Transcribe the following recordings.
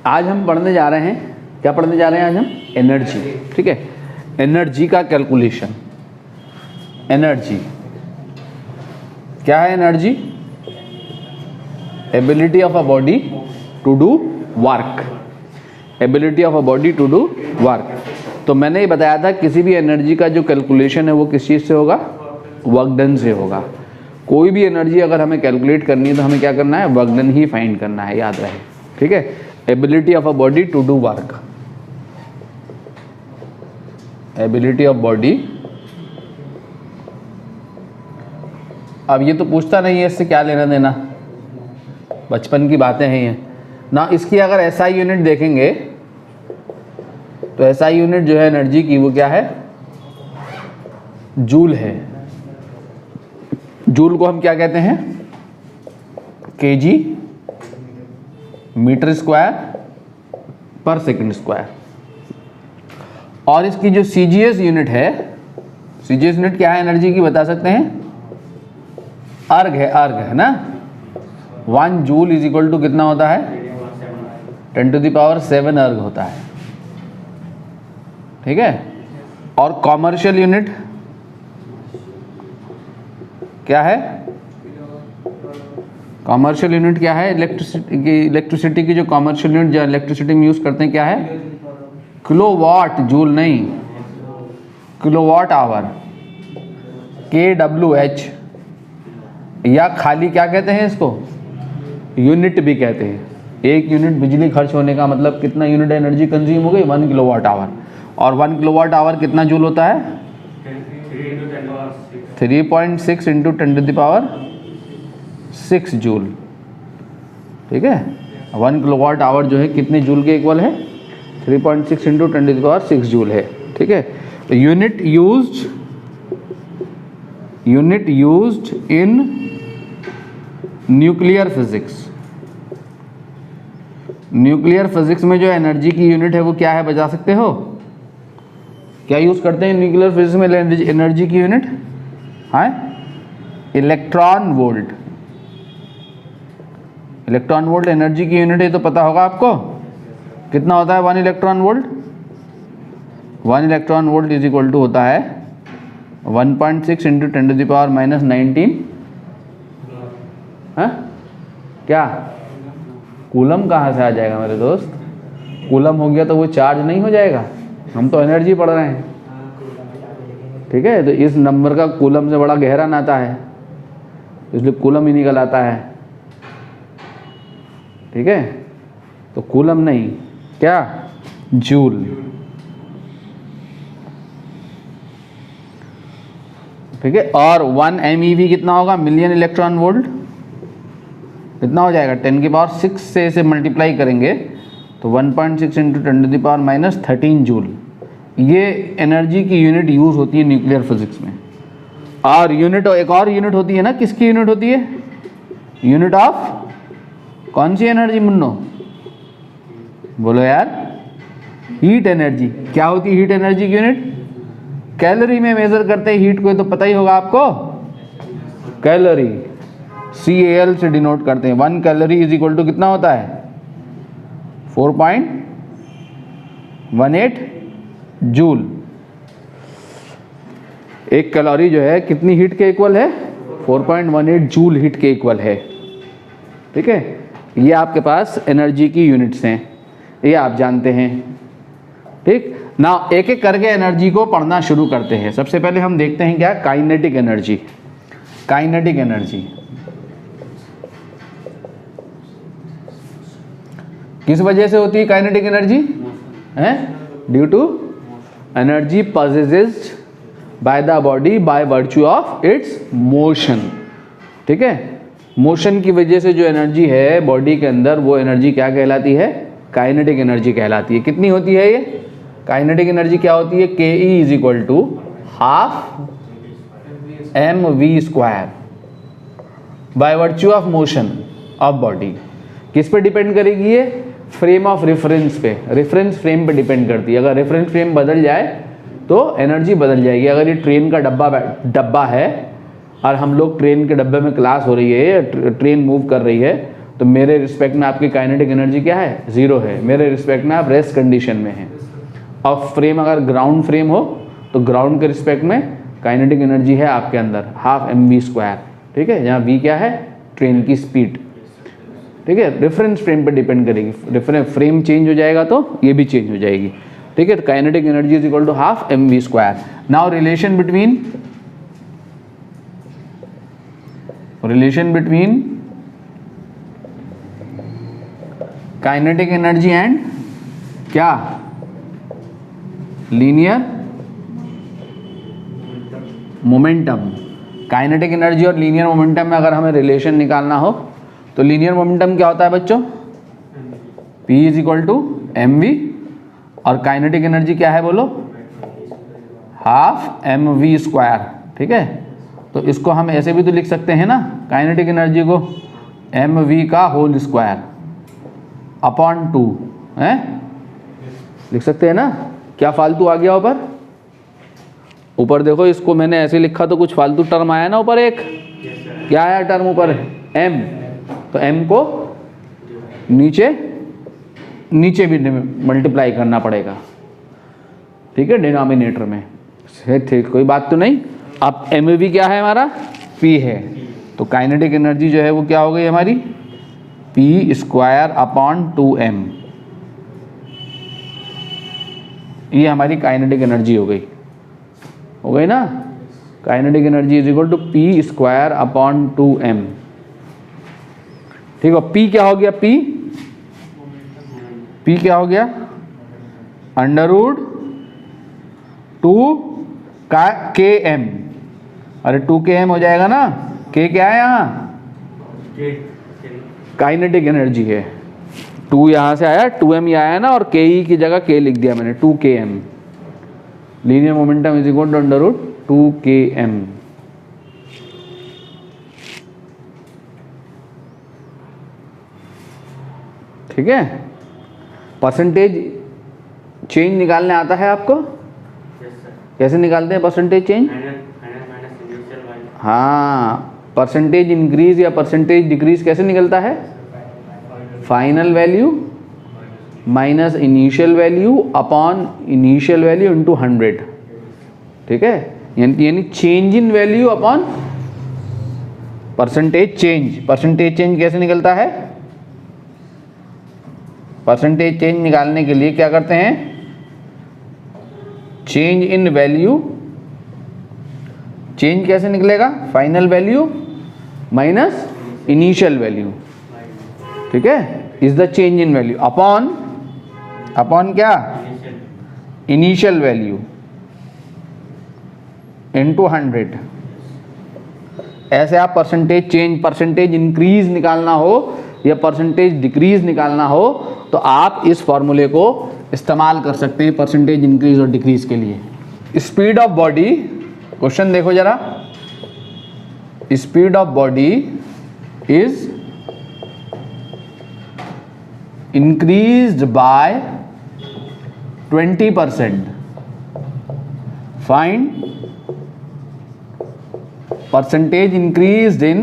आज हम पढ़ने जा रहे हैं, क्या पढ़ने जा रहे हैं आज हम? एनर्जी। ठीक है, एनर्जी का कैलकुलेशन। एनर्जी क्या है? Energy ability of a body to do work. Ability of a body to do work. तो मैंने ही बताया था किसी भी एनर्जी का जो कैलकुलेशन है वो किस चीज़ से होगा? वर्क डन से होगा। कोई भी एनर्जी अगर हमें कैलकुलेट करनी है तो हमें क्या करना है? वर्क डन ही फाइंड करना है, याद रहे। ठीक है, ability of a body to do work. Ability of body, अब ये तो पूछता नहीं है इससे क्या लेना देना, बचपन की बातें हैं ये ना। इसकी अगर एसआई यूनिट देखेंगे तो एसआई यूनिट जो है एनर्जी की वो क्या है? जूल है। जूल को हम क्या कहते हैं? केजी मीटर स्क्वायर पर सेकंड स्क्वायर। और इसकी जो सीजीएस यूनिट है, सीजीएस यूनिट क्या है एनर्जी की बता सकते हैं? अर्ग है, अर्ग है ना। 1 जूल इज इक्वल टू कितना होता है? 10⁻7 अर्ग होता है। ठीक है, और कॉमर्शियल यूनिट क्या है? कॉमर्शियल यूनिट क्या है? इलेक्ट्रिसिटी की जो कॉमर्शियल यूनिट जो इलेक्ट्रिसिटी में यूज करते हैं क्या है? किलोवाट, जूल नहीं, किलोवाट आवर, KWH, या खाली क्या कहते हैं इसको? यूनिट भी कहते हैं। एक यूनिट बिजली खर्च होने का मतलब कितना यूनिट एनर्जी कंज्यूम हो गई? 1 किलोवाट आवर। और 1 किलोवाट आवर कितना जूल होता है? 3.6 इंटू 10⁻6 जूल। ठीक है, 1 किलोवाट आवर जो है कितने जूल के इक्वल है? 3.6 इंटू 10⁻6 जूल है। ठीक है, तो unit used in nuclear physics. Nuclear physics में जो एनर्जी की यूनिट है वो क्या है, बता सकते हो? क्या यूज करते हैं न्यूक्लियर फिजिक्स में एनर्जी की यूनिट? हाँ, electron volt. Electron volt energy की यूनिट है तो पता होगा आपको कितना होता है 1 electron volt? 1 electron volt is equal to होता है 1.6 इंटू 10⁻⁻19। हाँ क्या? कूलम कहाँ से आ जाएगा मेरे दोस्त? कूलम हो गया तो वो चार्ज नहीं हो जाएगा? हम तो एनर्जी पढ़ रहे हैं। ठीक है, तो इस नंबर का कूलम से बड़ा गहरा नाता है, इसलिए कूलम ही निकल आता है। ठीक है, तो कूलम नहीं, क्या? जूल। ठीक है, और 1 MeV कितना होगा? Million electron volt. कितना हो जाएगा? 10⁻6 से इसे मल्टीप्लाई करेंगे तो 1.6 इंटू 10⁻13 जूल। ये एनर्जी की यूनिट यूज होती है न्यूक्लियर फिजिक्स में। और यूनिट, एक और यूनिट होती है ना, किसकी यूनिट होती है? यूनिट ऑफ कौन सी एनर्जी मुन्नो? बोलो यार। Heat energy. क्या होती है हीट एनर्जी की यूनिट? कैलोरी में मेजर करते हैं हीट को, तो पता ही होगा आपको। कैलोरी, CAL से डिनोट करते हैं। 1 कैलोरी इज इक्वल टू कितना होता है? 4.18 जूल। एक कैलोरी जो है कितनी हीट के इक्वल है? 4.18 जूल हीट के इक्वल है। ठीक है, ये आपके पास एनर्जी की यूनिट्स हैं, ये आप जानते हैं। ठीक ना, एक एक करके एनर्जी को पढ़ना शुरू करते हैं। सबसे पहले हम देखते हैं क्या? Kinetic energy. काइनेटिक एनर्जी किस वजह से होती है kinetic energy? Due to energy possessed by the body by virtue of its motion. ठीक है, मोशन की वजह से जो एनर्जी है बॉडी के अंदर, वो एनर्जी क्या कहलाती है? काइनेटिक एनर्जी कहलाती है। कितनी होती है ये काइनेटिक एनर्जी? क्या होती है? KE is equal to half mv² by virtue of motion of body. किस पे डिपेंड करेगी ये? फ्रेम ऑफ रेफरेंस पे, रेफरेंस फ्रेम पे डिपेंड करती है। अगर रेफरेंस फ्रेम बदल जाए तो एनर्जी बदल जाएगी। अगर ये ट्रेन का डब्बा है और हम लोग ट्रेन के डब्बे में क्लास हो रही है, ट्रेन मूव कर रही है, तो मेरे रिस्पेक्ट में आपकी काइनेटिक एनर्जी क्या है, 0 है। मेरे रिस्पेक्ट में आप रेस्ट कंडीशन में हैं। अब फ्रेम अगर ग्राउंड फ्रेम हो तो ग्राउंड के रिस्पेक्ट में काइनेटिक एनर्जी है आपके अंदर ½ mv², ठीक है, जहाँ v क्या है, ट्रेन की स्पीड, ठीक है। रेफरेंस फ्रेम पे डिपेंड करेगी, रेफरेंस फ्रेम चेंज हो जाएगा तो ये भी चेंज हो जाएगी, ठीक है। तो kinetic energy is equal to ½ mv²। Now relation between kinetic energy and क्या, लीनियर मोमेंटम। काइनेटिक एनर्जी और लीनियर मोमेंटम में अगर हमें रिलेशन निकालना हो तो लीनियर मोमेंटम क्या होता है बच्चों, P is equal to mv, और काइनेटिक एनर्जी क्या है बोलो, ½ mv², ठीक है। तो इसको हम ऐसे भी तो लिख सकते हैं ना, काइनेटिक एनर्जी को mv का होल स्क्वायर अपॉन 2 है, लिख सकते हैं ना। क्या फालतू आ गया ऊपर देखो, इसको मैंने ऐसे लिखा तो कुछ फालतू टर्म आया ना ऊपर, एक क्या आया टर्म ऊपर, m, तो m को नीचे भी मल्टीप्लाई करना पड़ेगा, ठीक है, डिनोमिनेटर में, ठीक, कोई बात तो नहीं। अब mv क्या है हमारा, p है, तो काइनेटिक एनर्जी जो है वो क्या हो गई हमारी, p² अपॉन 2m, ये हमारी काइनेटिक एनर्जी हो गई ना। Kinetic energy is equal to p² upon 2m, ठीक है। p क्या हो गया, p क्या हो गया, √2km, अरे 2km हो जाएगा ना, k क्या है यहाँ, काइनेटिक एनर्जी है, 2 यहाँ से आया, 2m ही आया ना, और ke की जगह k लिख दिया मैंने, 2km। Linear momentum is equal to √2km, ठीक है। परसेंटेज चेंज निकालने आता है आपको, कैसे निकालते हैं परसेंटेज चेंज, हाँ, परसेंटेज इंक्रीज या परसेंटेज डिक्रीज कैसे निकलता है, final value minus initial value upon initial value into 100, ठीक है। यानी change in value upon percentage change. Percentage change कैसे निकलता है, परसेंटेज चेंज निकालने के लिए क्या करते हैं, चेंज इन वैल्यू, चेंज कैसे निकलेगा, final value minus initial value, ठीक है, is the change in value upon क्या, इनिशियल वैल्यू इंटू 100। ऐसे आप परसेंटेज इंक्रीज निकालना हो या परसेंटेज डिक्रीज निकालना हो तो आप इस फॉर्मूले को इस्तेमाल कर सकते हैं परसेंटेज इंक्रीज और डिक्रीज के लिए। स्पीड ऑफ बॉडी, क्वेश्चन देखो जरा, speed of body is increased by 20%. Find percentage increased in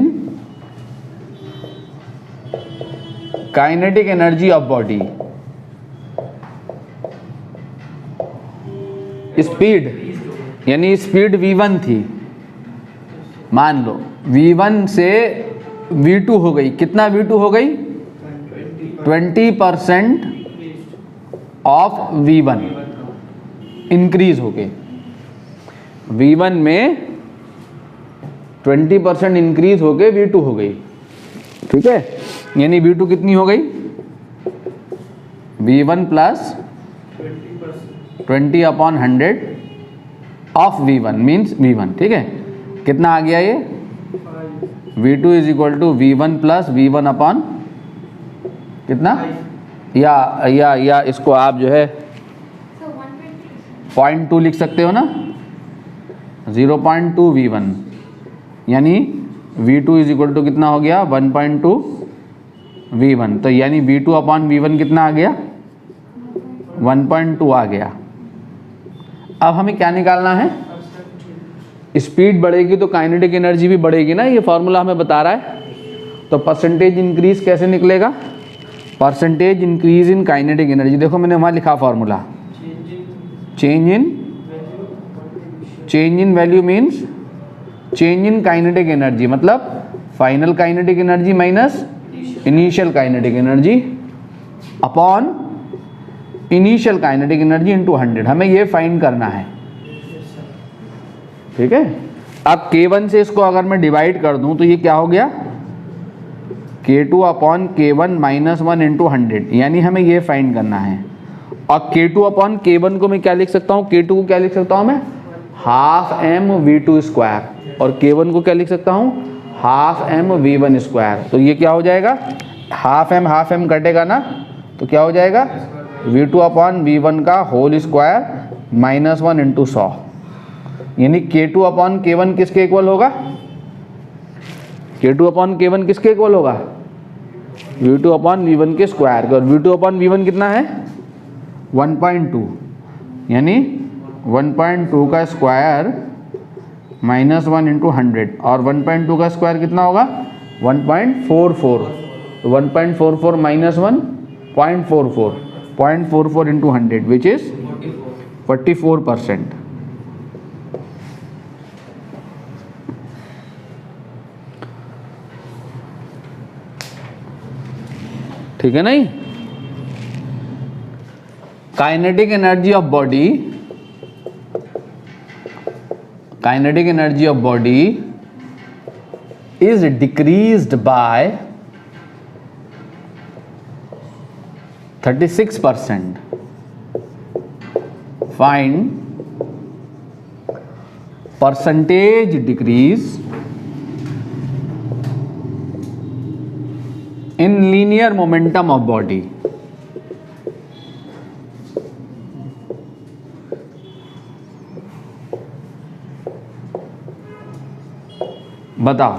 kinetic energy of body. Speed यानी स्पीड v1 थी, मान लो v1 से v2 हो गई, कितना v2 हो गई, 20% ऑफ v1 इंक्रीज हो गए, v1 में 20% इंक्रीज हो गए, v2 हो गई, ठीक है। यानी v2 कितनी हो गई, v1 plus 20 upon 100 of v1 means v1, ठीक है। कितना आ गया ये, v2 is equal to v1 plus v1 upon कितना, या इसको आप जो है 0.2 लिख सकते हो ना, 0.2 v1, यानी v2 इज इक्वल टू कितना हो गया, 1.2 v1, तो यानी v2 अपॉन v1 कितना आ गया, 1.2 आ गया। अब हमें क्या निकालना है, स्पीड बढ़ेगी तो काइनेटिक एनर्जी भी बढ़ेगी ना, ये फॉर्मूला हमें बता रहा है। तो परसेंटेज इंक्रीज कैसे निकलेगा? Percentage increase in kinetic energy. देखो मैंने वहाँ लिखा formula, change in value means change in kinetic energy, मतलब final kinetic energy minus initial kinetic energy upon initial kinetic energy into 100। हमें ये फाइंड करना है, ठीक है। अब K1 से इसको अगर मैं डिवाइड कर दूं तो ये क्या हो गया? K2 upon K1 minus 1 into 100, यानी हमें ये फाइंड करना है। और K2 अपॉन K1 को मैं क्या लिख सकता हूँ? K2 को क्या लिख सकता हूँ मैं? हाफ m V2 स्क्वायर, और K1 को क्या लिख सकता हूँ? Half m V1 square. तो ये क्या हो जाएगा? हाफ m कटेगा ना, तो क्या हो जाएगा? V2 अपॉन V1 का होल स्क्वायर माइनस 1 इंटू 100, यानी K2 अपॉन K1 किसके इक्वल होगा? K2 अपॉन K1 किसके इक्वल होगा? V2 अपॉन V1 के स्क्वायर। और V2 अपॉन V1 कितना है? 1.2, यानी 1.2 का स्क्वायर माइनस 1 इंटू 100, और 1.2 का स्क्वायर कितना होगा? 1.44। तो 1.44 माइनस 1 0.44 इंटू 100 विच इज 44%। ठीक है नहीं? Kinetic energy of body is decreased by 36%. Find percentage decrease in linear momentum of body. बताओ,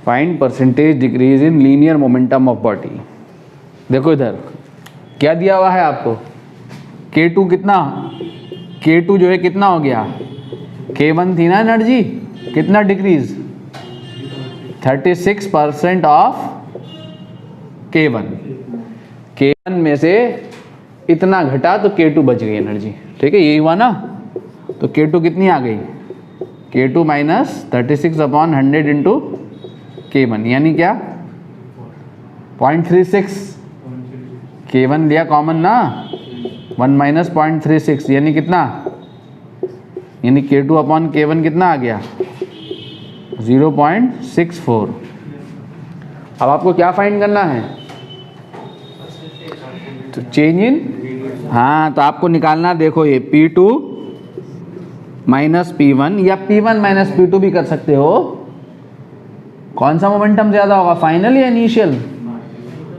find percentage decrease in linear momentum of body. देखो इधर क्या दिया हुआ है आपको? K2 कितना? K2 जो है कितना हो गया? K1 थी ना एनर्जी, कितना डिक्रीज? 36% of K1। K1 में से इतना घटा तो K2 बच गई एनर्जी, ठीक है, यही हुआ ना। तो K2 कितनी आ गई? K2 minus 36 upon 100 into K1, यानी क्या? 0.36। K1 लिया कॉमन ना, 1 माइनस 0.36, यानी कितना? यानी K2 अपॉन K1 कितना आ गया? 0.64। अब आपको क्या फाइंड करना है? तो चेंज इन, हाँ, तो आपको निकालना, देखो ये P2 माइनस P1 या P1 माइनस P2 भी कर सकते हो। कौन सा मोमेंटम ज़्यादा होगा, फाइनल या इनिशियल?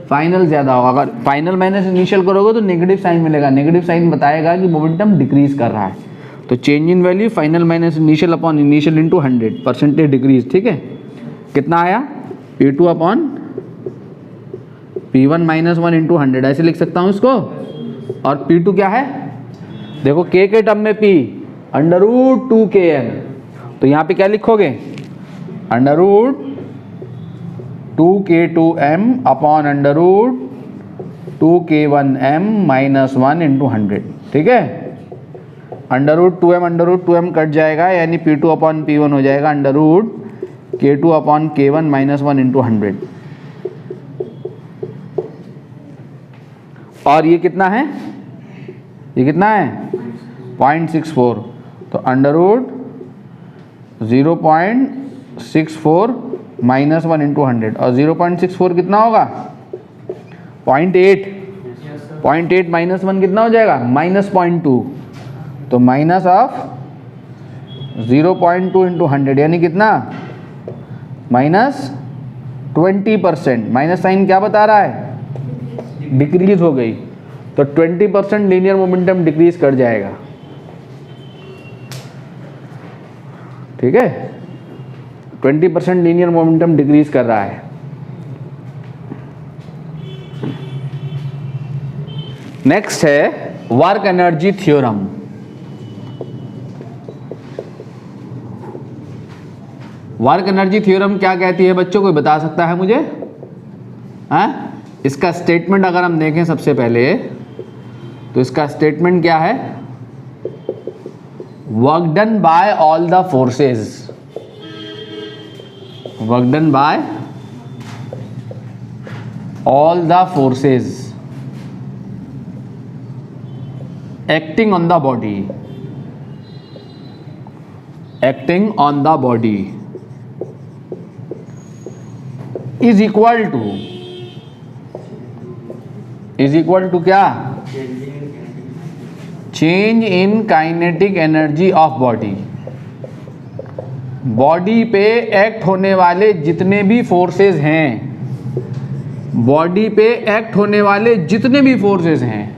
फाइनल ज़्यादा होगा। अगर फाइनल माइनस इनिशियल करोगे तो नेगेटिव साइन मिलेगा, नेगेटिव साइन बताएगा कि मोमेंटम डिक्रीज कर रहा है। तो change in value final minus initial upon initial into 100, percentage decrease, ठीक है। कितना आया? P2 upon P1 minus 1 into 100, ऐसे लिख सकता हूँ इसको। और P2 क्या है? देखो K के टर्म में P अंडर रूट 2km, तो यहाँ पे क्या लिखोगे? Under root 2k2m upon under root 2k1m minus 1 into 100, ठीक है। अंडर रूट 2m कट जाएगा, यानी P2 अपॉन P1 हो जाएगा under root K2 upon K1 minus 1 into 100। और ये कितना है? ये कितना है? 0.64। तो अंडर रूट 0.64 माइनस 1 इंटू 100, और 0.64 कितना होगा? 0.8 माइनस 1 कितना हो जाएगा? माइनस 0.2। तो माइनस ऑफ 0.2 इंटू 100, यानी कितना? माइनस 20%। माइनस साइन क्या बता रहा है? डिक्रीज हो गई। तो 20% लीनियर मोमेंटम डिक्रीज कर जाएगा, ठीक है। 20% लीनियर मोमेंटम डिक्रीज कर रहा है। नेक्स्ट है work energy theorem. Work energy theorem क्या कहती है बच्चों, कोई बता सकता है मुझे? हाँ, इसका स्टेटमेंट अगर हम देखें सबसे पहले तो इसका स्टेटमेंट क्या है? Work done by all the forces, work done by all the forces acting on the body, acting on the body is equal to क्या? Change in kinetic energy of body. Body पे act होने वाले जितने भी forces हैं, body पे act होने वाले जितने भी फोर्सेस हैं,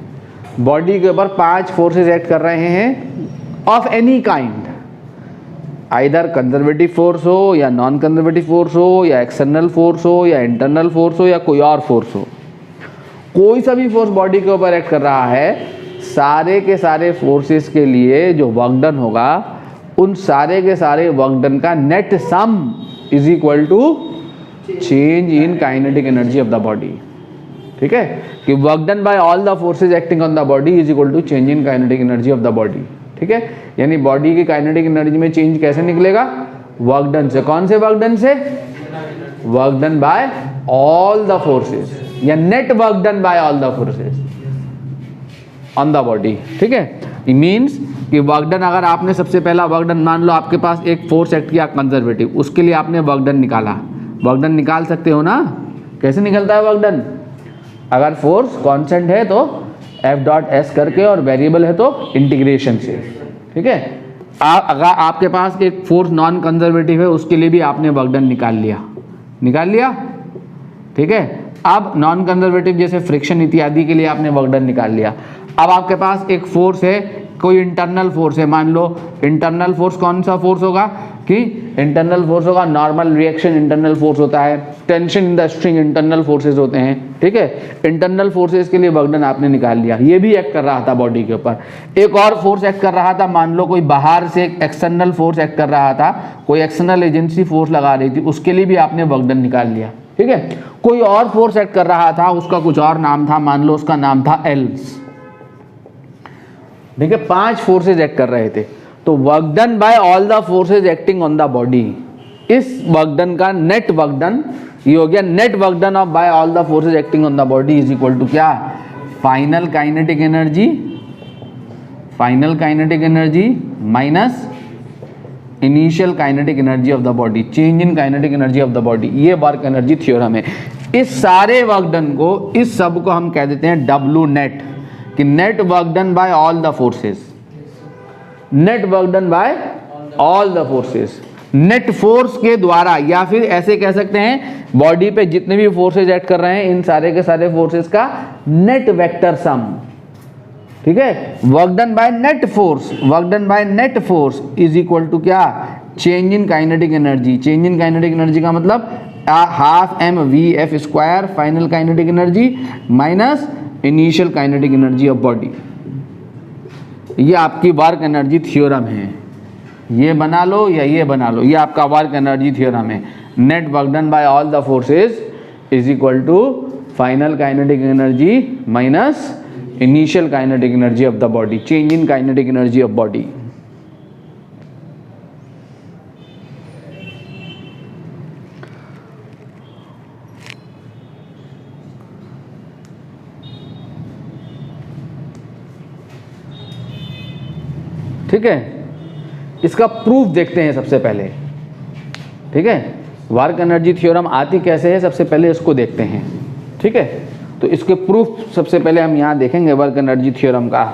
बॉडी के ऊपर 5 फोर्सेस एक्ट कर रहे हैं of any kind, either conservative force हो या नॉन कंजर्वेटिव फोर्स हो या एक्सटर्नल फोर्स हो या इंटरनल फोर्स हो या कोई और फोर्स हो, कोई सा भी फोर्स बॉडी के ऊपर एक्ट कर रहा है, सारे के सारे फोर्सेस के लिए जो वर्क डन होगा उन सारे के सारे वर्क डन का net sum is equal to change in kinetic energy of the body. ठीक है, कि work done by all the forces acting on the body is equal to change in kinetic energy of the body. ठीक है, यानी body की kinetic energy में change कैसे निकलेगा? वर्क डन से। कौन से वर्क डन से? Work done by all the forces या net work done by all the forces on the body. ठीक है, इट मीन्स कि वर्क डन, अगर आपने सबसे पहला वर्क डन, मान लो आपके पास एक फोर्स एक्ट किया कंजर्वेटिव, उसके लिए आपने वर्क डन निकाला। वर्क डन निकाल सकते हो ना? कैसे निकलता है वर्क डन? अगर फोर्स कांस्टेंट है तो एफ डॉट एस करके और वेरिएबल है तो इंटीग्रेशन से। ठीक है, अगर आपके पास एक फोर्स नॉन कंजर्वेटिव है उसके लिए भी आपने वर्क डन निकाल लिया। ठीक है, अब नॉन कंजर्वेटिव जैसे फ्रिक्शन इत्यादि के लिए आपने वर्क डन निकाल लिया। अब आपके पास एक फोर्स है, कोई इंटरनल फोर्स है, मान लो इंटरनल फोर्स कौन सा फोर्स होगा? कि इंटरनल फोर्स होगा नॉर्मल रिएक्शन इंटरनल फोर्स होता है, tension in the string internal forces होते हैं। ठीक है, इंटरनल फोर्सेज के लिए वर्क डन आपने निकाल लिया, ये भी एक्ट कर रहा था बॉडी के ऊपर। एक और फोर्स एक्ट कर रहा था, मान लो कोई बाहर से एक एक्सटर्नल फोर्स एक्ट कर रहा था, कोई एक्सटर्नल एजेंसी फोर्स लगा रही थी, उसके लिए भी आपने वर्क डन निकाल लिया। ठीक है, कोई और फोर्स एक्ट कर रहा था, उसका कुछ और नाम था, मान लो उसका नाम था एल्स। ठीक है, 5 फोर्सेज एक्ट कर रहे थे, तो work done by all the forces acting on the body, इस वर्क डन का नेट वर्क डन ये हो गया, net work done of by all the forces acting on the body is equal to क्या? Final kinetic energy minus initial kinetic energy of the body, change in kinetic energy of the body. ये work energy theorem है। इस सारे work done को, इस सब को हम कह देते हैं डब्ल्यू नेट, कि net work done by all the forces, net work done by all the forces, net force के द्वारा, या फिर ऐसे कह सकते हैं बॉडी पे जितने भी फोर्सेस एक्ट कर रहे हैं इन सारे के सारे फोर्सेस का नेट वेक्टर सम। ठीक है, work done by net force, work done by net force is equal to क्या? Change in kinetic energy. Change in kinetic energy का मतलब half M V F square final kinetic energy minus initial kinetic energy of body. ये आपकी work energy theorem है, ये बना लो या ये बना लो, ये आपका वर्क एनर्जी थ्योरम है। Net work done by all the forces is equal to final kinetic energy minus initial kinetic energy of the body, change in kinetic energy of body. ठीक है, इसका प्रूफ देखते हैं सबसे पहले। ठीक है, वर्क एनर्जी थ्योरम आती कैसे है, सबसे पहले इसको देखते हैं। ठीक है, तो इसके प्रूफ सबसे पहले हम यहां देखेंगे वर्क एनर्जी थ्योरम का।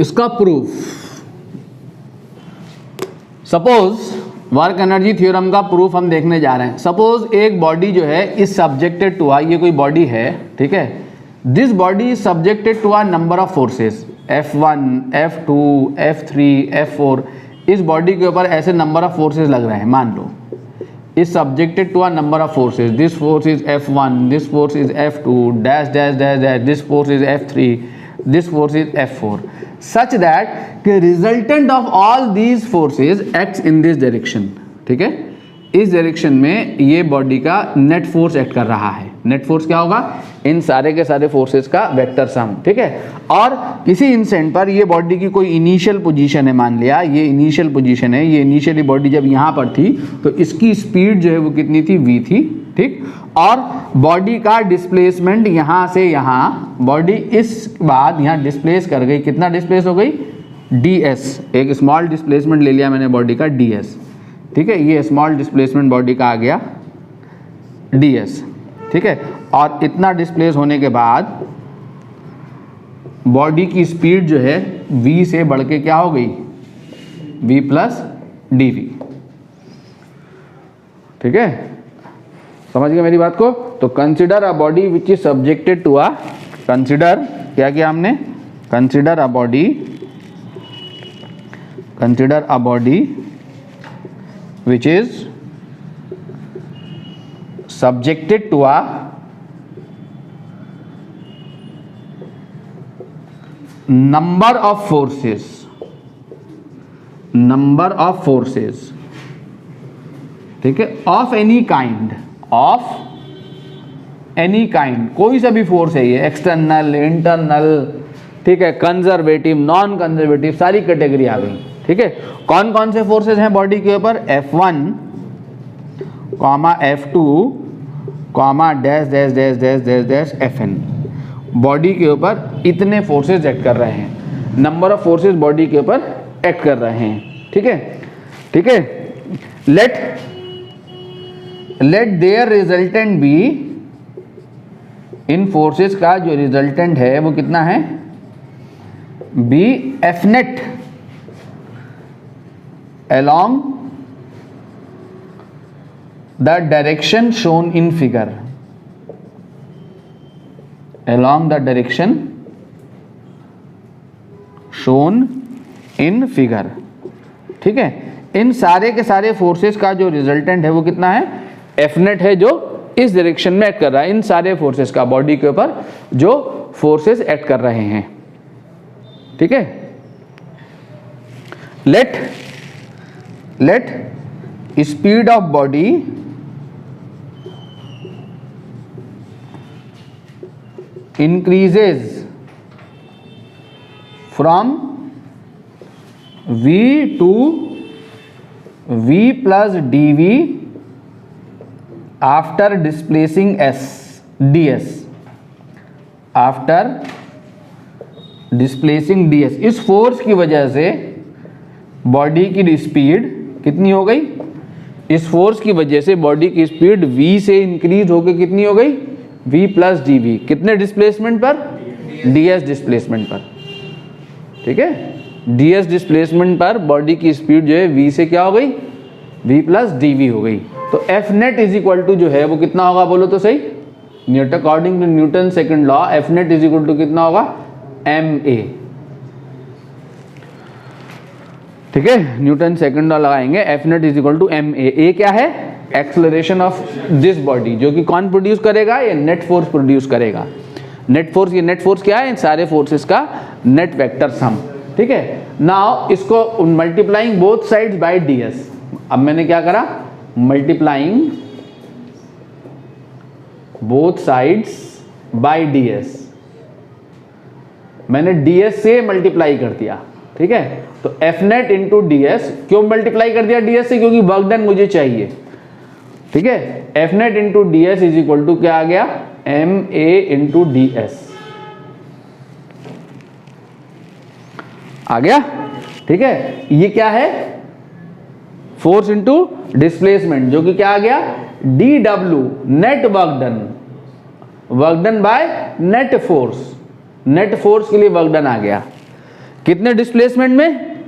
इसका proof, suppose work energy theorem का प्रूफ हम देखने जा रहे हैं। सपोज एक बॉडी जो है इज सब्जेक्टेड टू, ये कोई बॉडी है, ठीक है, this body is subjected to a number of forces F1, F2, F3, F4। इस बॉडी के ऊपर ऐसे नंबर ऑफ फोर्सेस लग रहे हैं। मान लो is subjected to a number of forces. This force is F1, this force is F2, dash dash dash dash, this force is F3, this force is F4, such that the resultant of all these forces acts in this direction. ठीक है, इस direction में ये body का net force act कर रहा है. Net force क्या होगा? इन सारे के सारे फोर्सेस का वेक्टर सम. ठीक है, और किसी इंस्टेंट पर ये बॉडी की कोई इनिशियल पोजीशन है, मान लिया ये इनिशियल पोजीशन है, ये इनिशियली बॉडी जब यहाँ पर थी तो इसकी स्पीड जो है वो कितनी थी? v थी. ठीक, और बॉडी का डिस्प्लेसमेंट यहाँ से यहाँ, बॉडी इस बाद यहाँ डिस्प्लेस कर गई. कितना डिस्प्लेस हो गई? ds. एक स्मॉल डिस्प्लेसमेंट ले लिया मैंने बॉडी का ds. ठीक है, ये स्मॉल डिस्प्लेसमेंट बॉडी का आ गया ds. ठीक है, और इतना डिस्प्लेस होने के बाद बॉडी की स्पीड जो है v से बढ़ के क्या हो गई? v plus dv. ठीक है, समझ गए मेरी बात को? तो consider a body which is subjected to a, consider क्या किया हमने? Consider a body which is subjected to a number of forces. ठीक है, of any kind, कोई सा भी फोर्स है ये, एक्सटर्नल, इंटरनल, ठीक है, कंजर्वेटिव, नॉन कंजर्वेटिव, सारी कैटेगरी आ गई. ठीक है, कौन कौन से फोर्सेस हैं बॉडी के ऊपर? F1, F2, dash dash dash dash dash dash Fn. Body के ऊपर इतने फोर्सेस एक्ट कर रहे हैं, नंबर ऑफ फोर्सेस बॉडी के ऊपर एक्ट कर रहे हैं. ठीक है, ठीक है, लेट देयर रिजल्टेंट बी, इन फोर्सेस का जो रिजल्टेंट है वो कितना है? Be F net along the direction shown in figure. Along the direction shown in figure. ठीक है, इन सारे के सारे फोर्सेस का जो रिजल्टेंट है वो कितना है? F net है, जो इस डायरेक्शन में एक्ट कर रहा है. इन सारे फोर्सेस का बॉडी के ऊपर जो फोर्सेस एक्ट कर रहे हैं. ठीक है, let speed of body increases from v to v plus dv after displacing ds. After displacing ds, इस फोर्स की वजह से बॉडी की स्पीड कितनी हो गई? इस फोर्स की वजह से बॉडी की स्पीड v से इंक्रीज होकर कितनी हो गई? v plus dv. कितने डिस्प्लेसमेंट पर? ds डिस्प्लेसमेंट पर. ठीक है, ds डिस्प्लेसमेंट पर बॉडी की स्पीड जो है v से क्या हो गई? v प्लस dv हो गई. तो F net is equal to जो है वो कितना होगा? बोलो तो सही. Newton, according to Newton second law, F net is equal to कितना होगा? ma. ठीक है, न्यूटन सेकंड लॉ लगाएंगे, F net is equal to ma. A क्या है? एक्सेलरेशन ऑफ दिस बॉडी, जो कि कौन प्रोड्यूस करेगा? ये नेट फोर्स प्रोड्यूस करेगा. नेट फोर्स, ये नेट फोर्स क्या है? इन सारे फोर्सेस का नेट वेक्टर सम. ठीक है, नाउ इसको multiplying both sides by ds. अब मैंने क्या करा? Multiplying both sides by ds. मैंने ds से मल्टीप्लाई कर दिया. ठीक है, तो F net इंटू ds. क्यों मल्टीप्लाई कर दिया ds से? क्योंकि वर्क डन मुझे चाहिए. ठीक है, F net into ds is equal to क्या आ गया? ma इंटू ds आ गया. ठीक है, ये क्या है? फोर्स इंटू डिस्प्लेसमेंट, जो कि क्या आ गया? dw, net work done. Work done by net force. Net force के लिए वर्क डन आ गया. कितने डिस्प्लेसमेंट में?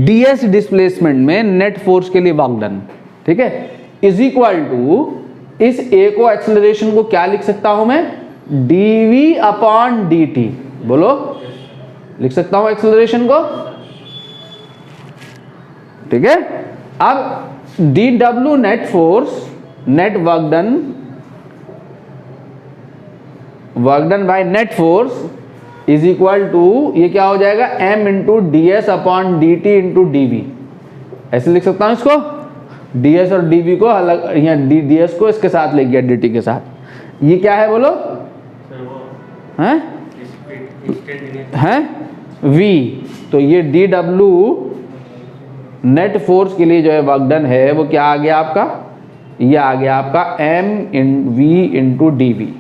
ds डिस्प्लेसमेंट में नेट फोर्स के लिए वर्क डन. ठीक है, इज इक्वल टू, इस a को, एक्सेलरेशन को क्या लिख सकता हूं मैं? dv upon dt. बोलो, लिख सकता हूं एक्सेलरेशन को. ठीक है, अब डी डब्ल्यू net force, net work done by net force is equal to, ये क्या हो जाएगा, m into d s upon d t into d v. ऐसे लिख सकता हूं इसको, डी एस और डी वी को अलग, यहाँ डी एस को इसके साथ ले गया डी टी के साथ। ये क्या है बोलो, हैं v। तो ये डी डब्ल्यू नेट फोर्स के लिए जो है वर्क डन है वो क्या आ गया आपका, ये आ गया आपका m in v into d v.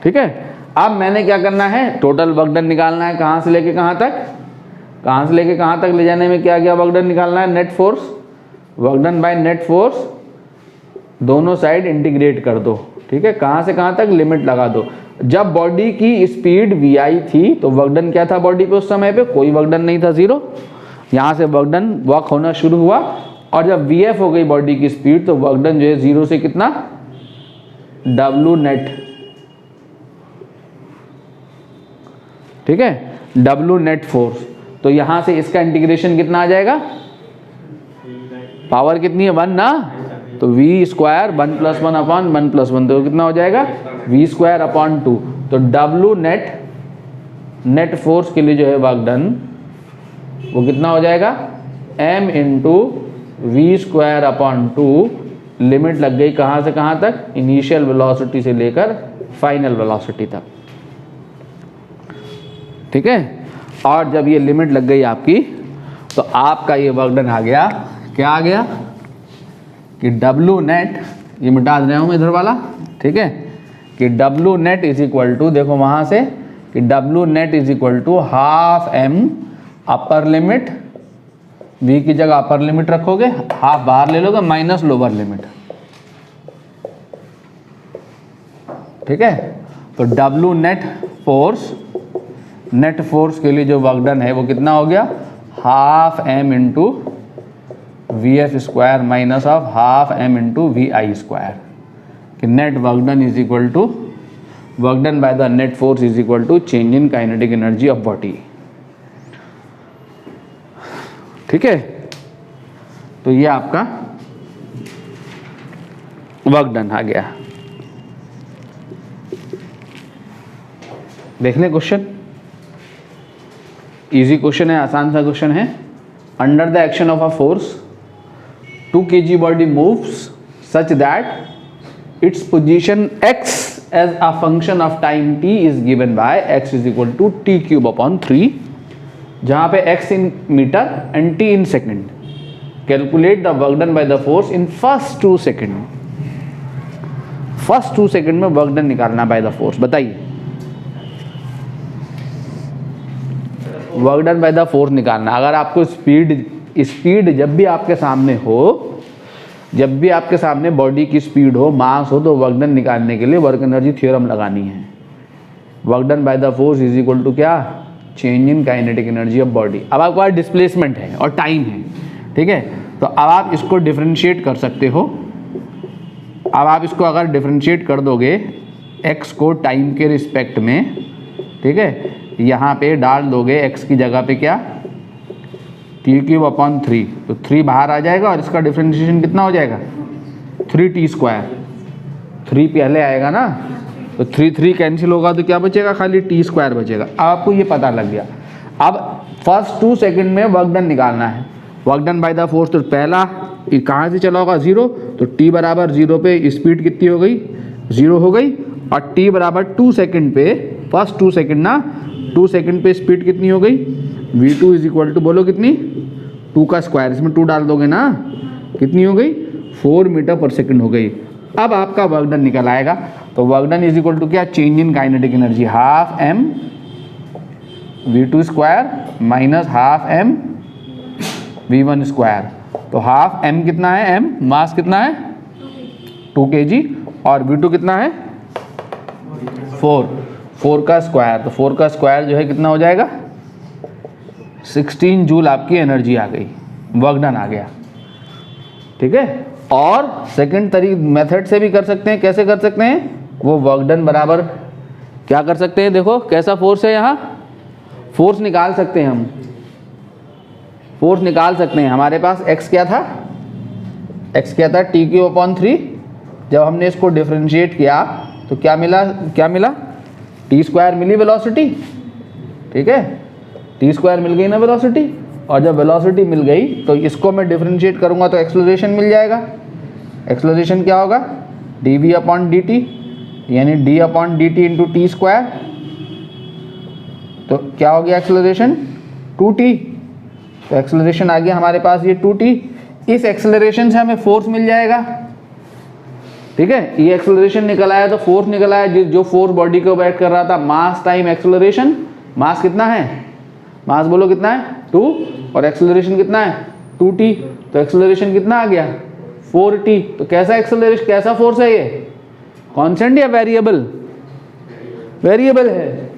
ठीक है, अब मैंने क्या करना है, टोटल वर्क डन निकालना है, कहां से लेके कहां तक, कहां से लेके कहां तक ले जाने में क्या गया, वर्क डन निकालना है, net force, work done by net force, दोनों साइड इंटीग्रेट कर दो। ठीक है, कहां से कहां तक, लिमिट लगा दो। जब बॉडी की स्पीड vi थी तो वर्क डन क्या था बॉडी पे, उस समय पे कोई वर्क डन नहीं था, जीरो। यहां से वर्क डन वर्क होना शुरू हुआ, और जब vf हो गई बॉडी की स्पीड तो वर्क डन जो है जीरो से कितना, w नेट। ठीक है, w नेट फोर्स। तो यहां से इसका इंटीग्रेशन कितना आ जाएगा, पावर कितनी है, 1 ना, तो v स्क्वायर 1 + 1 अपॉन 1 + 1, तो कितना हो जाएगा, v स्क्वायर अपॉन 2। तो w नेट फोर्स के लिए जो है वर्क डन वो कितना हो जाएगा, m into v square upon 2। Limit लग गई कहां से कहां तक, इनिशियल वेलोसिटी से लेकर फाइनल वेलोसिटी तक। ठीक है, और जब ये लिमिट लग गई आपकी तो आपका ये वर्क डन आ गया, क्या आ गया कि W नेट, ये मिटा दे रहा हूं मैं इधर वाला। ठीक है, कि W net is equal to, देखो वहां से कि W net is equal to half m upper limit, v की जगह अपर लिमिट रखोगे, हाफ बाहर ले लोगे, माइनस लोअर लिमिट। ठीक है, तो W नेट फोर्स के लिए जो वर्क डन है वो कितना हो गया, half m into V F square minus of half m into V I square, कि net work done is equal to, work done by the net force is equal to change in kinetic energy of body. ठीक है, तो ये आपका work done आ गया। देख लें question, easy question है, आसान सा क्वेश्चन है। Under the action of a force 2 kg body moves such that its position x as a function of time t is given by x is equal to t cube upon 3, जहाँ पे x in meter and t in second. Calculate the work done by the force in first 2 second. First 2 second में work done निकालना bye the force. बताइए, work done by the force निकालना। अगर आपको speed जब भी आपके सामने हो, जब भी आपके सामने बॉडी की स्पीड हो, मास हो, तो वर्क डन निकालने के लिए वर्क एनर्जी थ्योरम लगानी है। Work done by the force is equal to क्या, change in kinetic energy of body. अब आपके पास डिस्प्लेसमेंट है और टाइम है, ठीक है, तो अब आप इसको डिफरेंशिएट कर सकते हो। अब आप इसको अगर डिफरेंशिएट कर दोगे x को टाइम के रिस्पेक्ट में, ठीक है, यहाँ पे डाल दोगे x की जगह पे क्या, टी क्यूब अपॉन 3, तो 3 बाहर आ जाएगा और इसका डिफरेंशिएशन कितना हो जाएगा, 3t स्क्वायर। 3 पहले आएगा ना, तो 3 कैंसिल होगा तो क्या बचेगा, खाली t स्क्वायर बचेगा। अब आपको ये पता लग गया। अब फर्स्ट 2 सेकंड में वर्क डन निकालना है। Work done by the force, तो पहला कहाँ से चला होगा, 0, तो t बराबर 0 पे स्पीड कितनी हो गई, 0 हो गई, और t बराबर 2 सेकंड पे, फर्स्ट 2 सेकंड ना, 2 सेकंड पे स्पीड कितनी हो गई, v2 इज इक्वल टू, बोलो कितनी, 2 का स्क्वायर, इसमें 2 डाल दोगे ना, कितनी हो गई, 4 मीटर पर सेकंड हो गई। अब आपका वर्क डन निकल आएगा। तो work done is equal to क्या, change in kinetic energy, half m v2 square minus half m v1 square. तो हाफ m कितना है, m मास कितना है 2 kg, और v2 कितना है 4 का स्क्वायर। तो 4 का स्क्वायर जो है कितना हो जाएगा, 16 जूल आपकी एनर्जी आ गई, वर्क डन आ गया। ठीक है, और सेकंड मेथड से भी कर सकते हैं। कैसे कर सकते हैं, वो वर्क डन बराबर क्या कर सकते हैं, देखो कैसा फोर्स है, यहाँ फोर्स निकाल सकते हैं हम। फोर्स निकाल सकते हैं। हमारे पास x क्या था, x क्या था t³/3। जब हमने इसको डिफरेंशिएट किया तो क्या मिला, t² मिली वेलोसिटी, ठीक है, t² मिल गई ना वेलोसिटी। और जब वेलोसिटी मिल गई तो इसको मैं डिफरेंशिएट करूंगा तो एक्सेलरेशन मिल जाएगा। एक्सेलरेशन क्या होगा, dv/dt, यानी d/dt इंटू t²। तो क्या हो गया एक्सेलरेशन, 2t। तो एक्सेलरेशन आ गया हमारे पास ये 2t। इस एक्सेलरेशन से हमें फोर्स मिल जाएगा, ठीक है। ये एक्सेलरेशन निकल आया तो फोर्स निकल आया, जो फोर्स बॉडी को बैक कर रहा था, मास टाइम एक्सेलरेशन। मास कितना है, मास बोलो कितना है, 2, और एक्सेलरेशन कितना है, 2t। तो एक्सेलरेशन कितना आ गया, 4t। तो कैसा एक्सेलरेशन, कैसा फोर्स है ये, कांस्टेंट या वेरिएबल, वेरिएबल है।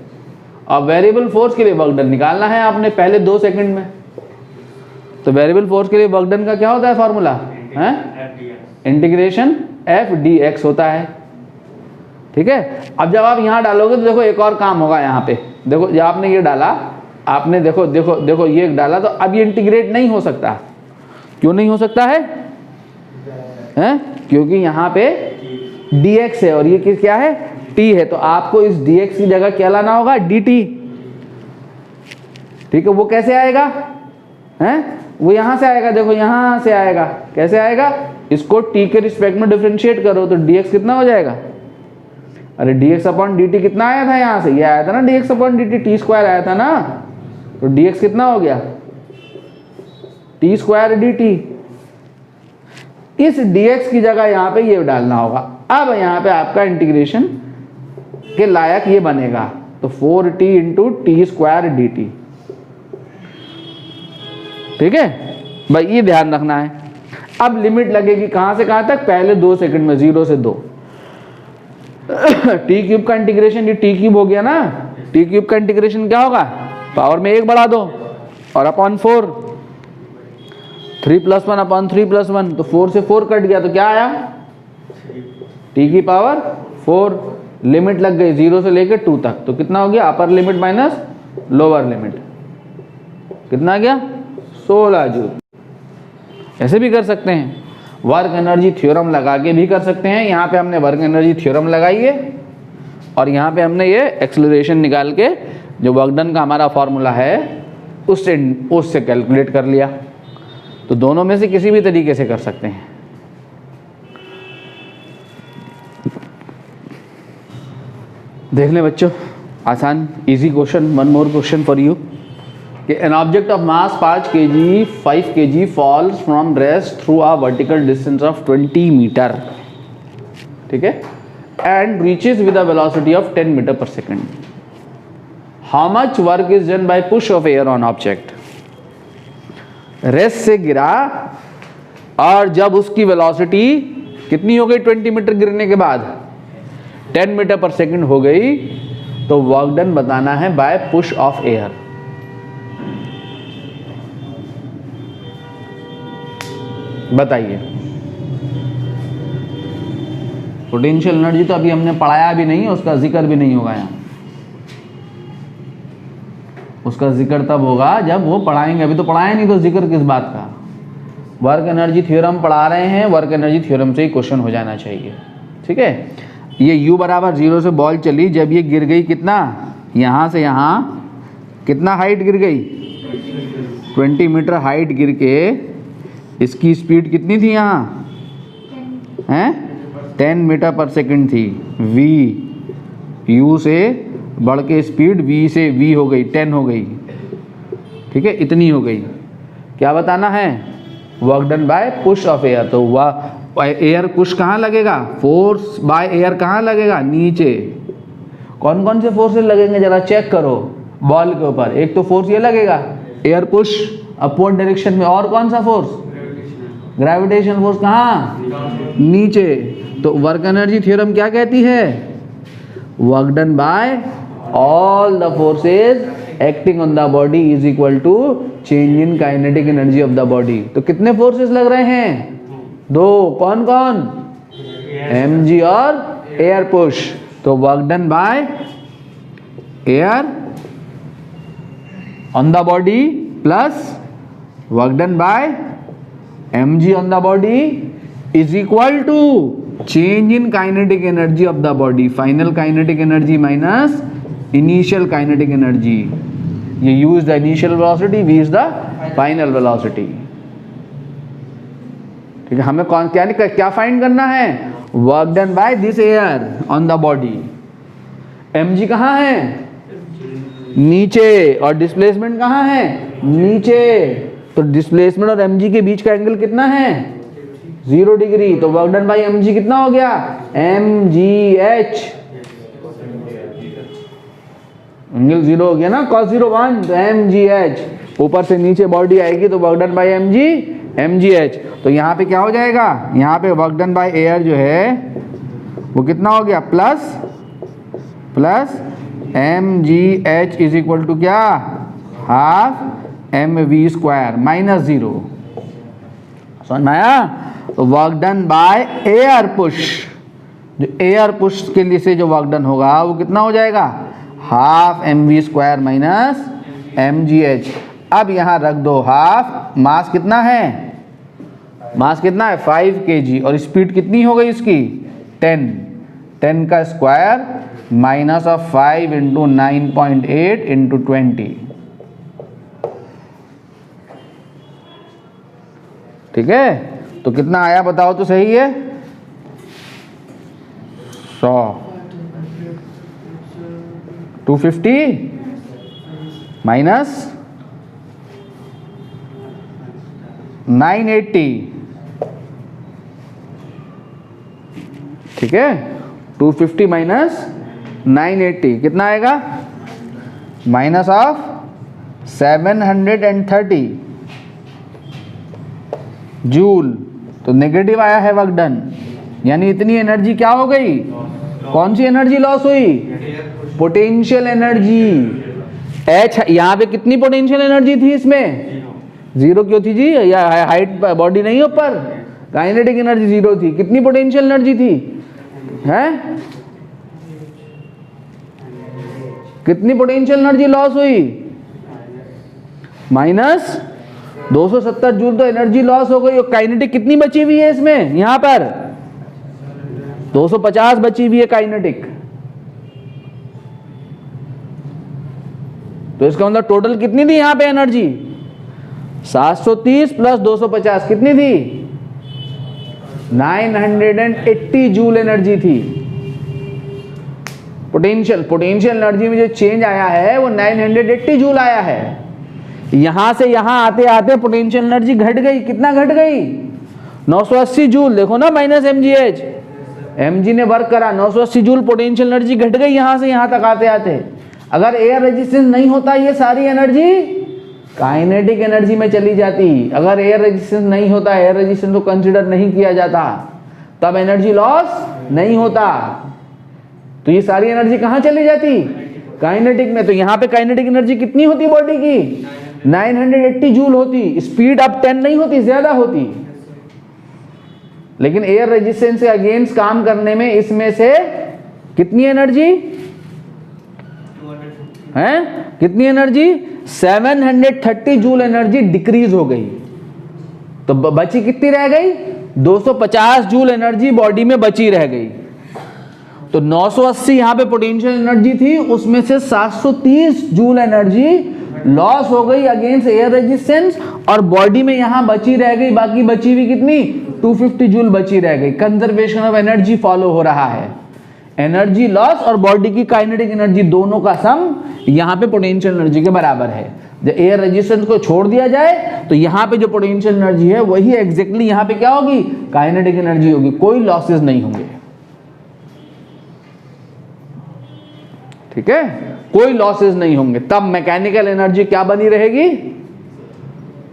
अब वेरिएबल फोर्स के लिए वर्क डन निकालना है आपने पहले 2 सेकंड में। तो वेरिएबल फोर्स के लिए वर्क डन का क्या होता है फॉर्मूला, है इंटीग्रेशन f/dx होता है, ठीक है। अब जब आप यहाँ डालोगे तो देखो एक और काम होगा यहाँ पे। देखो जब आपने ये डाला, आपने देखो देखो देखो ये डाला, तो अब ये इंटीग्रेट नहीं हो सकता। क्यों नहीं हो सकता है, क्योंकि यहाँ पे dx है और ये क्या है, t है। तो आपको इस dx की जगह क्या लाना होगा, dt, ठीक है। वो कैसे आएगा, वो यहां से आएगा, देखो यहां से आएगा। कैसे आएगा, इसको t के रिस्पेक्ट में डिफरेंशिएट करो तो dx कितना हो जाएगा, अरे dx/dt कितना आया था, यहां से ये आया था ना dx/dt, t² आया था ना। तो dx कितना हो गया, t² dt। इस dx की जगह यहां पे ये डालना होगा। अब यहां पे आपका इंटीग्रेशन के लायक ये बनेगा, तो 4t इंटू t² dt, ठीक है भाई, ये ध्यान रखना है। अब लिमिट लगेगी कहां से कहां तक, पहले 2 सेकंड में 0 से 2। t³ का इंटीग्रेशन, ये t³ हो गया ना, t³ का इंटीग्रेशन क्या होगा, पावर में 1 बढ़ा दो और अपॉन 4, 3+1/3+1। तो 4 से 4 कट गया तो क्या आया, t⁴। लिमिट लग गई 0 से लेकर 2 तक, तो कितना हो गया, upper limit minus lower limit, कितना आ गया, 16 जूल। ऐसे भी कर सकते हैं, वर्क एनर्जी थ्योरम लगा के भी कर सकते हैं। यहाँ पे हमने वर्क एनर्जी थ्योरम लगाई है और यहाँ पे हमने ये एक्सेलरेशन निकाल के जो वर्क डन का हमारा फॉर्मूला है उससे कैलकुलेट कर लिया। तो दोनों में से किसी भी तरीके से कर सकते हैं। देख लें बच्चों, आसान easy question, one more question for you. An object of mass 5 kg falls from rest through a vertical distance of 20 meter, ठीक है, and reaches with a velocity of 10 meter per second. How much work is done by push of air on object? Rest से गिरा और जब उसकी velocity कितनी हो गई, 20 मीटर गिरने के बाद 10 मीटर पर सेकंड हो गई, तो वर्क डन बताना है बाय पुश ऑफ एयर। बताइए, पोटेंशियल एनर्जी तो अभी हमने पढ़ाया भी नहीं है, उसका जिक्र भी नहीं होगा यहाँ। उसका जिक्र तब होगा जब वो पढ़ाएंगे, अभी तो पढ़ाया नहीं, तो जिक्र किस बात का। वर्क एनर्जी थ्योरम पढ़ा रहे हैं, वर्क एनर्जी थ्योरम से ही क्वेश्चन हो जाना चाहिए, ठीक है। ये u = 0 से बॉल चली, जब ये गिर गई कितना, यहाँ से यहाँ कितना हाइट गिर गई, 20 मीटर हाइट गिर के इसकी स्पीड कितनी थी यहाँ, हैं 10 मीटर पर सेकंड थी। v u से बढ़ के स्पीड v से v हो गई 10 हो गई, ठीक है, इतनी हो गई। क्या बताना है, work done bye push of air. तो वह एयर पुश कहाँ लगेगा, फोर्स बाय एयर कहाँ लगेगा, नीचे। कौन कौन से फोर्सेस लगेंगे जरा चेक करो बॉल के ऊपर। एक तो फोर्स ये लगेगा एयर पुश अपवर्ड डायरेक्शन में, और कौन सा फोर्स, ग्रेविटेशन फोर्स कहाँ, नीचे। तो वर्क एनर्जी थ्योरम क्या कहती है, work done by all the forces acting on the body is equal to change in kinetic energy of the body. तो कितने फोर्सेस लग रहे हैं, 2। कौन कौन, mg और एयर पुश। तो work done by air on the body plus work done by mg on the body is equal to change in kinetic energy of the body, final kinetic energy minus initial kinetic energy. ये u is the initial velocity, v is the final velocity. ठीक है, हमें कौन क्या find करना है? Work done by this air on the body. mg कहाँ है? नीचे। और डिस्प्लेसमेंट कहाँ है? नीचे। तो डिस्प्लेसमेंट और mg के बीच का एंगल कितना है? 0 डिग्री। तो वर्क डन बाय mg कितना हो गया? mgh। एंगल 0 हो गया ना, cos 0 1, तो mgh। ऊपर से नीचे बॉडी आएगी तो वर्क डन बाय mgh। तो यहाँ पे क्या हो जाएगा? यहाँ पे वर्क डन बाय एयर जो है वो कितना हो गया? Plus mgh is equal to क्या? Half mv² minus 0। समझ में आया? तो work done by air push, जो एयर पुश के लिए से जो वर्क डन होगा वो कितना हो जाएगा? Half mv² minus mgh। अब यहाँ रख दो हाफ। मास कितना है? मास कितना है? 5 kg। और स्पीड कितनी हो गई इसकी? 10 का square minus of 5 into 9.8 into 20। ठीक है, तो कितना आया बताओ तो सही है? 100 250 माइनस 980। ठीक है, 250 माइनस 980 कितना आएगा? Minus of 730 joule. तो नेगेटिव आया है वर्क डन, यानी इतनी एनर्जी क्या हो गई? कौन सी एनर्जी लॉस हुई? Potential energy. एच यहाँ पे कितनी पोटेंशियल एनर्जी थी इसमें? 0 क्यों थी जी? या हाइट बॉडी नहीं ऊपर, काइनेटिक एनर्जी 0 थी। कितनी पोटेंशियल एनर्जी थी? हैं? कितनी पोटेंशियल एनर्जी लॉस हुई? माइनस 270 जूल तो एनर्जी लॉस हो गई। और काइनेटिक कितनी बची हुई है इसमें? यहां पर 250 बची हुई है काइनेटिक। तो इसका मतलब टोटल कितनी थी यहां पे एनर्जी? 730 प्लस 250 कितनी थी? 980 जूल एनर्जी थी। पोटेंशियल एनर्जी में जो चेंज आया है वो 980 जूल आया है। यहां से यहां आते आते पोटेंशियल एनर्जी घट गई। कितना घट गई? 980 जूल। देखो ना माइनस mgh, mg ने वर्क करा, 980 जूल पोटेंशियल एनर्जी घट गई यहां से यहां तक आते आते। अगर एयर रेजिस्टेंस नहीं होता ये सारी एनर्जी काइनेटिक एनर्जी में चली जाती। अगर एयर रेजिस्टेंस नहीं होता, एयर रेजिस्टेंस को कंसीडर नहीं किया जाता, तब एनर्जी लॉस नहीं होता। तो ये सारी एनर्जी कहां चली जाती? काइनेटिक में। तो यहां पे काइनेटिक एनर्जी कितनी होती बॉडी की? 980 जूल होती। स्पीड अब 10 नहीं होती, ज्यादा होती। लेकिन एयर रेजिस्टेंस के अगेंस्ट काम करने में इसमें से कितनी एनर्जी है? कितनी एनर्जी? 730 जूल एनर्जी डिक्रीज हो गई। तो बची कितनी रह गई? 250 जूल एनर्जी बॉडी में बची रह गई। तो 980 यहां पे पोटेंशियल एनर्जी थी, उसमें से 730 जूल एनर्जी लॉस हो गई अगेंस्ट एयर रेजिस्टेंस, और बॉडी में यहां बची रह गई। बाकी बची हुई कितनी? 250 जूल बची रह गई। कंजर्वेशन ऑफ एनर्जी फॉलो हो रहा है। एनर्जी लॉस और बॉडी की काइनेटिक एनर्जी दोनों का सम यहां पे पोटेंशियल एनर्जी के बराबर है। जब एयर रेजिस्टेंस को छोड़ दिया जाए तो यहां पे जो पोटेंशियल एनर्जी है वही एग्जैक्टली यहां पे क्या होगी? काइनेटिक एनर्जी होगी। कोई लॉसेस नहीं होंगे। ठीक है, कोई लॉसेस नहीं होंगे। तब मैकेनिकल एनर्जी क्या बनी रहेगी?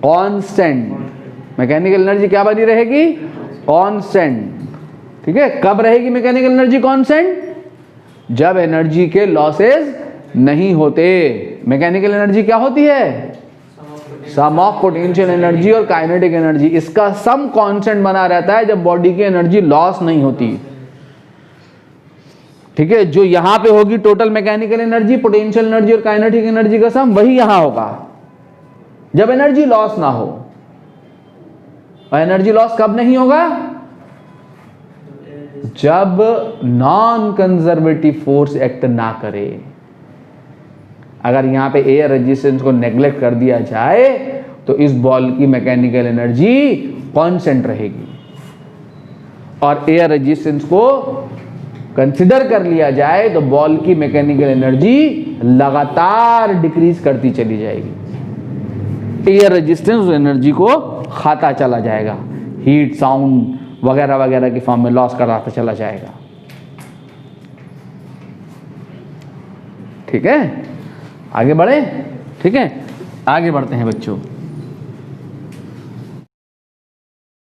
कांस्टेंट। मैकेनिकल एनर्जी क्या बनी रहेगी? कांस्टेंट। ठीक है, कब रहेगी मैकेनिकल एनर्जी कांस्टेंट? जब एनर्जी के लॉसेस नहीं होते। मैकेनिकल एनर्जी क्या होती है? सम ऑफ पोटेंशियल एनर्जी और काइनेटिक एनर्जी। इसका सम कांस्टेंट बना रहता है जब बॉडी की एनर्जी लॉस नहीं होती। ठीक है, जो यहां पे होगी total mechanical energy, potential energy और काइनेटिक एनर्जी का सम, वही यहां होगा जब एनर्जी लॉस ना हो। और एनर्जी लॉस कब नहीं होगा? जब नॉन कंजर्वेटिव फोर्स एक्ट ना करे। अगर यहां पे एयर रेजिस्टेंस को नेग्लेक्ट कर दिया जाए तो इस बॉल की मैकेनिकल एनर्जी कांस्टेंट रहेगी, और एयर रेजिस्टेंस को कंसिडर कर लिया जाए तो बॉल की मैकेनिकल एनर्जी लगातार डिक्रीज करती चली जाएगी। एयर रेजिस्टेंस एनर्जी को खाता चला जाएगा, हीट, साउंड वगैरह वगैरह की फॉर्म में लॉस कराता चला जाएगा। ठीक है, आगे बढ़े? ठीक है, आगे बढ़ते हैं बच्चों।